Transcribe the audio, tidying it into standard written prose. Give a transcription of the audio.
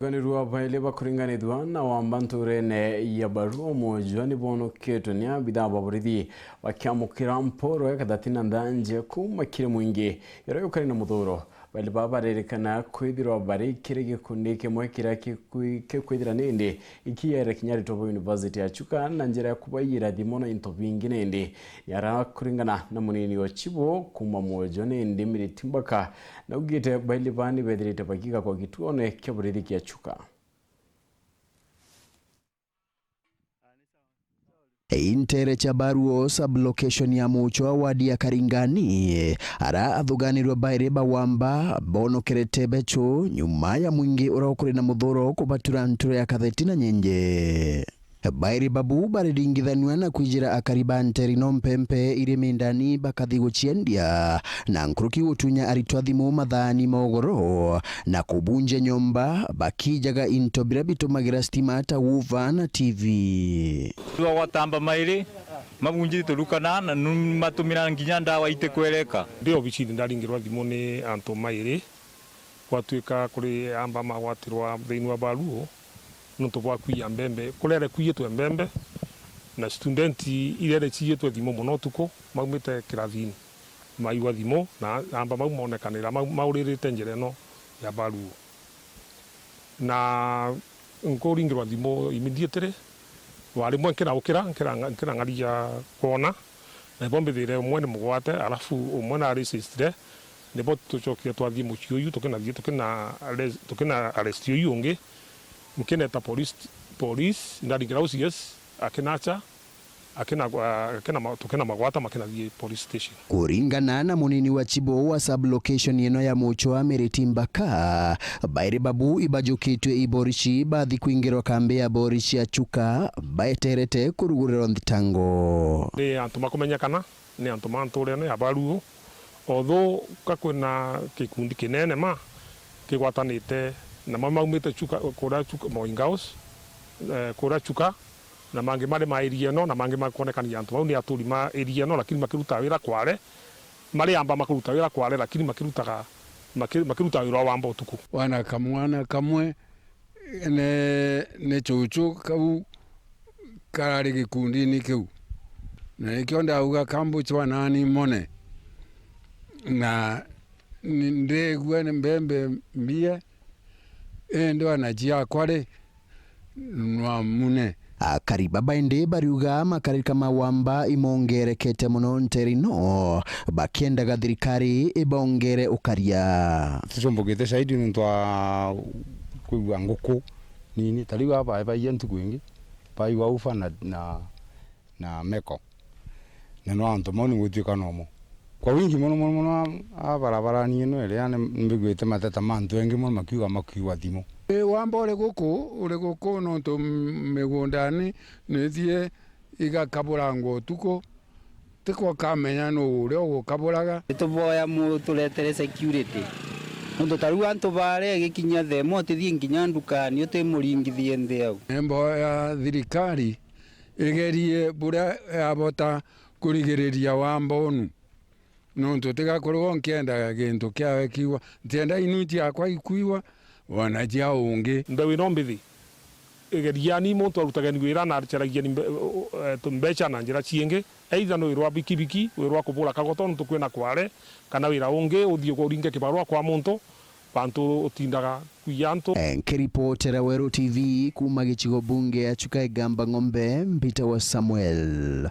Ganirua baile bakuringanithwa na wambanturene ya baruo mojo ni bono ketonia bidhaa baburithi bakiamukira mporo ekathatina ndanje kumakire mwingi yaro yukari na muthuro baile babarerekana kwithirwa bari kire gikundi kimwe kiria kwithira nindi ikiyere Kinyari Tobo University ya Chuka na njira ya kubayira thimo na into bingi nindi yara kuringana na munini wa Chibo kuma mojo nindi miritimbaka na ugite baile bani bethirite bakika kwa gituone kia burithi kia Chuka. Intere cha baruo sublocation ya Muchwa wadi ya Karingani ara athuganirwa baire bawamba bono kerete becho nyuma ya mwingi urakuri na muthuro kubatura nture ya kathetina nyenje. Bairi babu baridingithanwa na kwijira akariba nterino mpempe irimi ndani bakathi guchiendia na nkuruki gutunya aritwa thimu mathani mogoro na kubunje nyomba bakijaga into birabitumagira stima ta wuva na TV tuwa watamba mairi mabunji tulukana na matumira nginya ndawa ite kwereka ndio bici ndaringirwa thimu ni anto mairi gwatuika kuri amba magwatirwa thiini wa baruo nuntu bwa kuya mbembe kurere kuyetwe mbembe na studenti irere ciyetwe thimo muno tuko maumite kirathini maiwa thimo na amba mau monekanira mauririte njira no ya baruo na nkuringirwa thimo immediately wari mwe nkira ngaria kona na bombe thire mwe ni mugwate alafu umwe na resistre nebo tuchokia twathie muciuyu tukina arrest yu ungi mkeneta police ndaringira ucs akinacha tukena magwata makinathie police station. Kuringana na munini wa Chibo wa sublocation yeno ya Muchwa Miritimbaka baire babu ibajukitwe iborishi bathi kuingirwa kambe ya borishi ya Chuka baeterete kuruguriro nthitango ni antu makumenyekana ni antu manturene ya baruo although kakwina kikundi kinene ma kigwatanite na maumite Chuka kura Chuka Moingaos kura Chuka na mangi mari mairie no na mangi makonekania antu ni aturi ma area no lakini makiruta wira kware mari amba makiruta wira kware lakini makiruta wira wamba utuku wana kamwe ne chuchu kau karari gikundi ni kiu na ikio ndauga kambu chwa nani mone na ndegwa mbembe mbie endo anajia kware nwa mune akariba bainde bariuga makarika mawamba imongerekete muno nterino bakiendaga thirikari ibongere ukaria tucombogete saidi ntwa kuigwa nguku nini tariu aba bayentu kwingi baiwa ufa na meko na no anto moni gutuika nomo kwa wingi muno abarabara ni no ere ane mbigwete mateta mantu engi muno makiuga thimo wamba uri guku no to migundani nithie igakabura ngo tuko tiko kamenya no uri gukaburaga tuboya muturetere security ndo taru antu bare gikinya themo tithie nginya ndukani uti muringithie ntheu embo ya thirikari igerie bura abota kurigiriria wambonu no tutigakorwo nkienda gintu kiawe kiwa tienda inuti akwa ikuiwa wanajia ungi ndawi nombithi igeria ni muntu arutagani wira na archaragia ni tumbecha na njira cienge either no wirwa bikibiki wirwa kubura kagoto ntu kwina kware kana wira ungi uthio kuringe kibarua kwa muntu bantu utindaga kuyanto nkiripotera Wero TV kuma gichigo bunge ya Chuka Igamba Ng'ombe Mpita wa Samuel